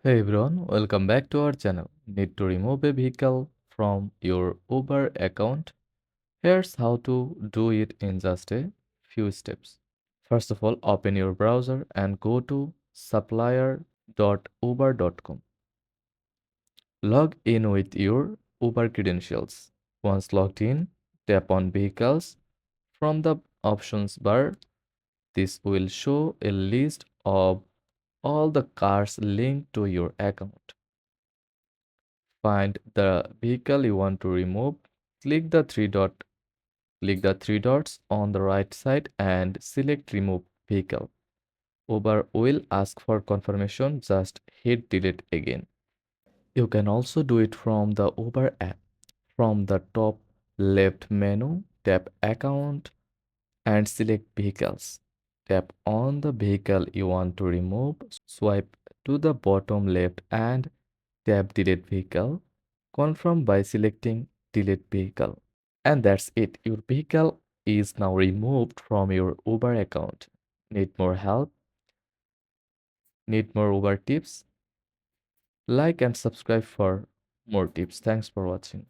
Hey everyone, welcome back to our channel. Need to remove a vehicle from your Uber account? Here's how to do it in just a few steps. First of all, open your browser and go to supplier.uber.com. Log in with your Uber credentials. Once logged in, tap on Vehicles. From the options bar, this will show a list of all the cars linked to your account. Find the vehicle you want to remove. Click the three dots on the right side and select remove vehicle. Uber will ask for confirmation. Just hit delete again. You can also do it from the Uber app. From the top left menu, tap account and select vehicles. Tap on the vehicle you want to remove. Swipe to the bottom left and tap delete vehicle. Confirm by selecting delete vehicle. And that's it. Your vehicle is now removed from your Uber account. Need more help? Need more Uber tips? Like and subscribe for more tips. Thanks for watching.